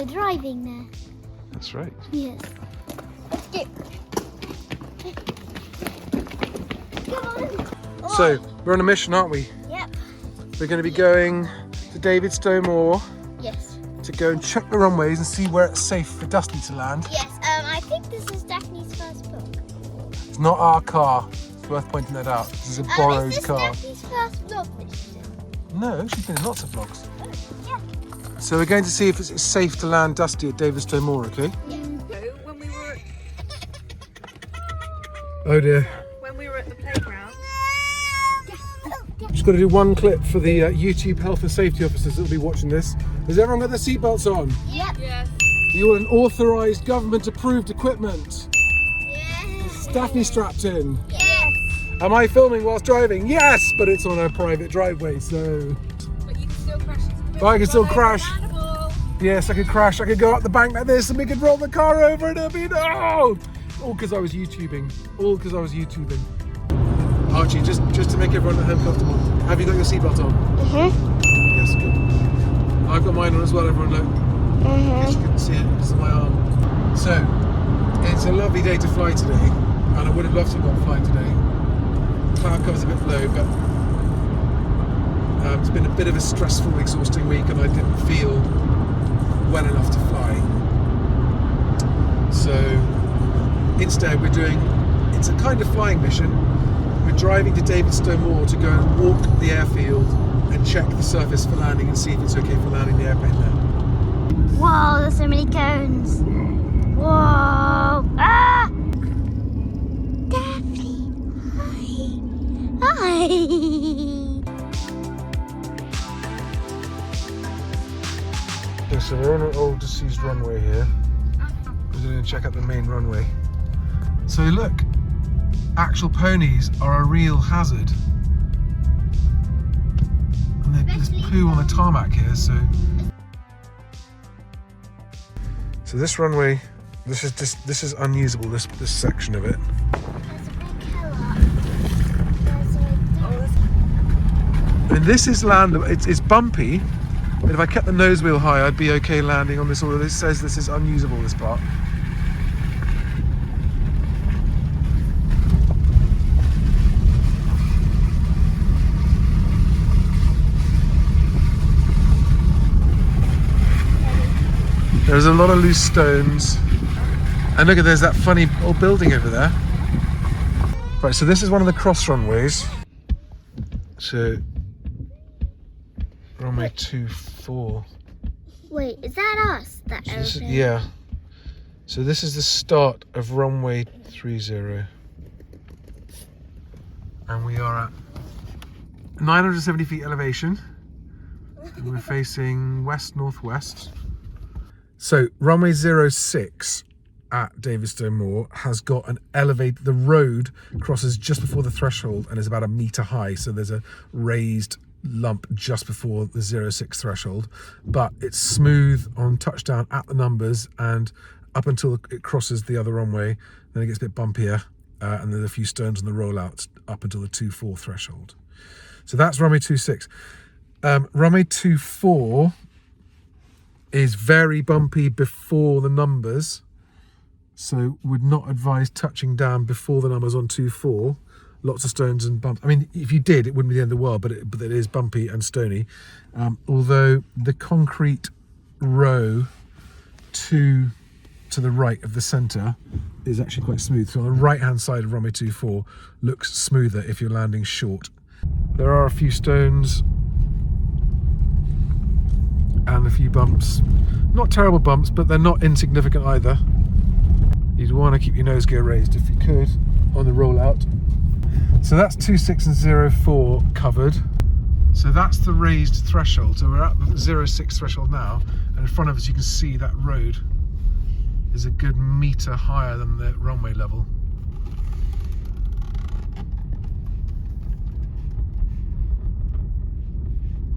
we're driving there. That's right. Yes. Let's go. Come on. So, we're on a mission, aren't we? Yep. We're going to be going to Davidstow Moor Yes. to go and check the runways and see where it's safe for Dusty to land. Yes. I think this is Daphne's first book. It's not our car. It's worth pointing that out. This is a borrowed is this car. Daphne's first vlog that she's in? No, she's been in lots of vlogs. Yeah. So we're going to see if it's safe to land Dusty at Davidstow Moor, okay? When we were Oh dear. at the playground. Just got to do one clip for the YouTube health and safety officers that will be watching this. Has everyone got their seatbelts on? Yep. Yes. You're an authorised, government-approved equipment. Yes. Is Daphne strapped in? Yes. Am I filming whilst driving? Yes, but it's on a private driveway, so... But you can still crash into the But I can still crash. Animal. Yes, I could crash. I could go up the bank like this and we could roll the car over and it'll be... No! All because I was YouTubing. All because I was YouTubing. Archie, just to make everyone at home comfortable, have you got your seatbelt on? Yes, good. I've got mine on as well, everyone, look. I guess you couldn't see it because of my arm. So, it's a lovely day to fly today, and I would have loved to have gone flying today. Cloud cover's a bit low, but it's been a bit of a stressful, exhausting week, and I didn't feel well enough to fly. So, instead we're doing, it's a kind of flying mission. We're driving to Davidstow Moor to go and walk the airfield and check the surface for landing and see if it's okay for landing the airplane there. Whoa, there's so many cones. Whoa. Ah! Daphne. Hi. Hi. Okay, so we're on an old deceased runway here. We're going to check out the main runway. So look, actual ponies are a real hazard. And there's poo on the tarmac here, so this runway, this is unusable. This section of it. There's a big hill up. There's I mean, this is land. It's bumpy, but if I kept the nose wheel high, I'd be okay landing on this. Although this says this is unusable. This part. There's a lot of loose stones. And look at, there's that funny old building over there. Right, so this is one of the cross runways. So, runway 24. Wait, is that us? That So this is, aeroplane? yeah. So this is the start of runway 30. And we are at 970 feet elevation. And we're facing west-northwest. So runway 06 at Davidstow Moor has got an elevated, the road crosses just before the threshold and is about 1 metre high. So there's a raised lump just before the 06 threshold, but it's smooth on touchdown at the numbers and up until it crosses the other runway. Then it gets a bit bumpier and there's a few stones on the rollout up until the 24 threshold. So that's runway 26. Runway 24 is very bumpy before the numbers, so would not advise touching down before the numbers on 24. Lots of stones and bumps. I mean, if you did, it wouldn't be the end of the world, but it is bumpy and stony. Although the concrete row to the right of the centre is actually quite smooth. So on the right-hand side of runway 24 looks smoother if you're landing short. There are a few stones and a few bumps. Not terrible bumps, but they're not insignificant either. You'd want to keep your nose gear raised if you could on the rollout. So that's 26 and 04 covered. So that's the raised threshold. So we're at the 06 threshold now, and in front of us you can see that road is a good metre higher than the runway level.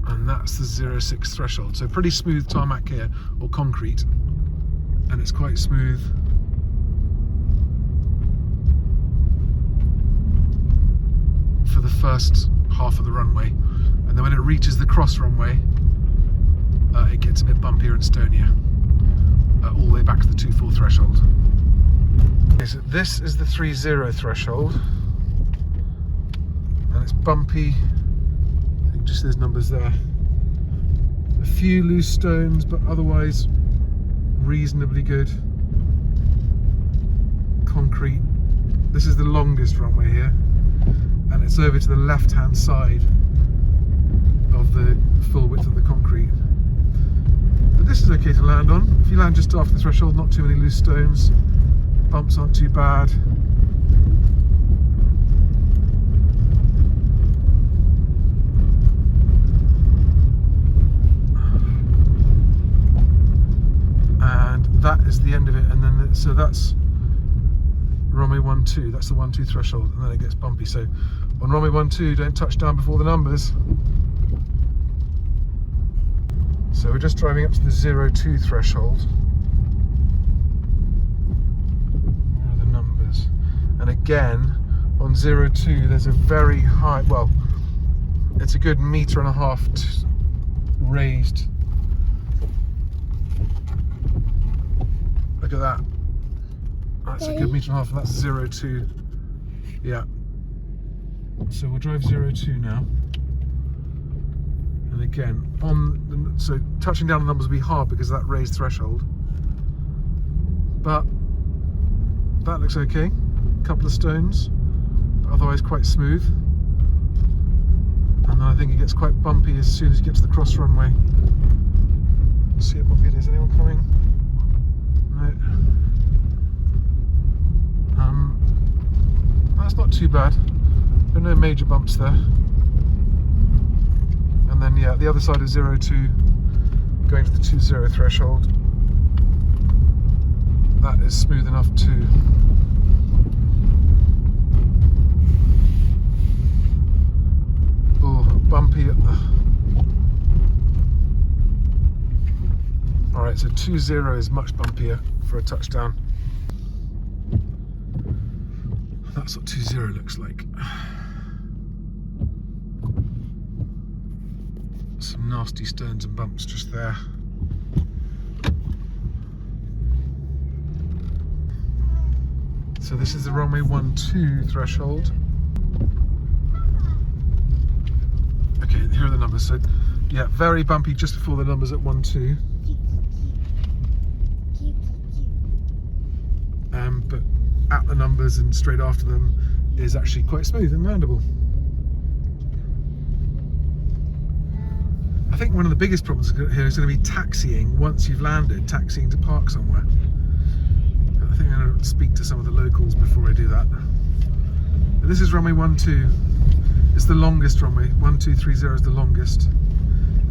And that's the 06 threshold. So pretty smooth tarmac here, or concrete, and it's quite smooth. For the first half of the runway, and then when it reaches the cross runway, it gets a bit bumpier and stonier. all the way back to the 2.4 threshold. Okay, so this is the 3.0 threshold, and it's bumpy. I think just there's numbers there. A few loose stones, but otherwise reasonably good. Concrete. This is the longest runway here, and it's over to the left-hand side of the full width of the concrete. But this is okay to land on. If you land just after the threshold, not too many loose stones. Bumps aren't too bad. And that is the end of it. And then, so that's runway 12. That's the 12 threshold, and then it gets bumpy. So on runway 12, don't touch down before the numbers. So we're just driving up to the 02 threshold. Where are the numbers? And again, on 02, there's a very high, well, it's a good 1.5 meters raised. Look at that. That's a good 1.5 meters, and that's 02. Yeah. So we'll drive 02 now. And again, so touching down the numbers will be hard because of that raised threshold. But that looks okay. A couple of stones, but otherwise quite smooth. And then I think it gets quite bumpy as soon as you get to the cross runway. Let's see how bumpy it is. Anyone coming? No. That's not too bad. There are no major bumps there. And then yeah, the other side of 02, going to the 20 threshold. That is smooth enough too. Oh, bumpy. Alright, so 20 is much bumpier for a touchdown. That's what 20 looks like. Some nasty stones and bumps just there. So this is the runway 12 threshold. Okay, here are the numbers. So yeah, very bumpy just before the numbers at 12. But at the numbers and straight after them is actually quite smooth and landable. I think one of the biggest problems here is going to be taxiing once you've landed, taxiing to park somewhere. I think I'm going to speak to some of the locals before I do that. But this is runway 12. It's the longest runway. 1230 is the longest,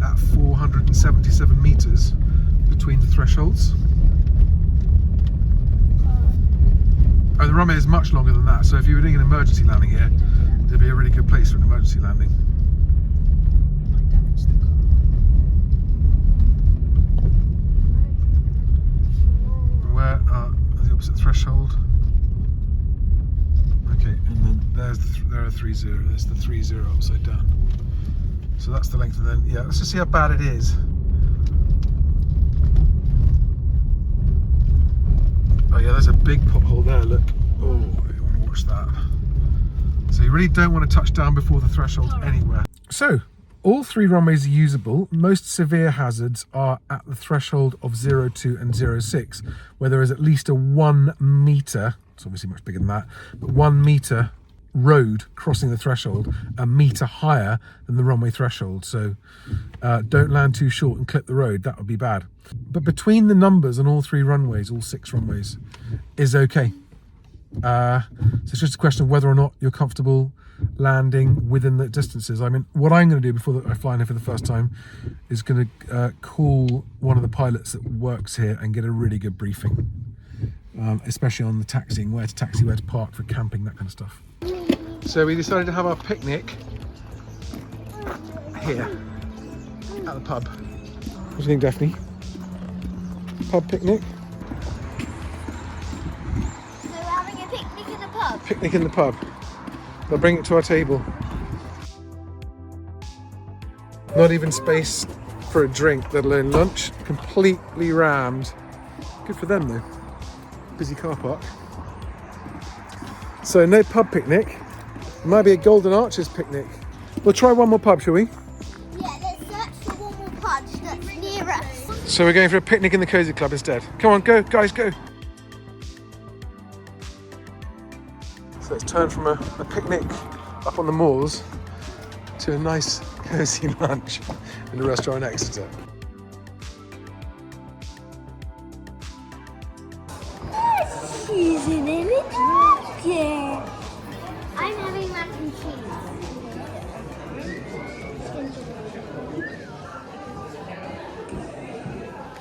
at 477 meters between the thresholds. Oh, the runway is much longer than that, so if you were doing an emergency landing here, it'd be a really good place for an emergency landing. Where are the opposite threshold? Okay, and then there are 30. There's the 30 upside down. So that's the length, and then yeah, let's just see how bad it is. Oh yeah, there's a big pothole there, look. Oh, you want to watch that. So you really don't want to touch down before the threshold anywhere. So, all 3 runways are usable. Most severe hazards are at the threshold of 02 and 06, where there is at least a 1 meter, it's obviously much bigger than that, but 1 meter road crossing the threshold, a meter higher than the runway threshold. So don't land too short and clip the road, that would be bad. But between the numbers on all 3 runways, all 6 runways, is okay. So it's just a question of whether or not you're comfortable landing within the distances. I mean, what I'm going to do before I fly in here for the first time is going to call one of the pilots that works here and get a really good briefing, especially on the taxiing, where to taxi, where to park for camping, that kind of stuff. So we decided to have our picnic here at the pub. What do you think, Daphne? Pub picnic? So we're having a picnic in the pub? Picnic in the pub. They'll bring it to our table. Not even space for a drink, let alone lunch. Completely rammed Good for them though. Busy car park. So no pub picnic. Might be a Golden Arches picnic. We'll try one more pub, shall we? Yeah, let's search for one more pub that's near us. So we're going for a picnic in the Cozy Club instead. Come on, go, guys, go. So let's turn from a picnic up on the moors to a nice cosy lunch in a restaurant in Exeter. She's in it.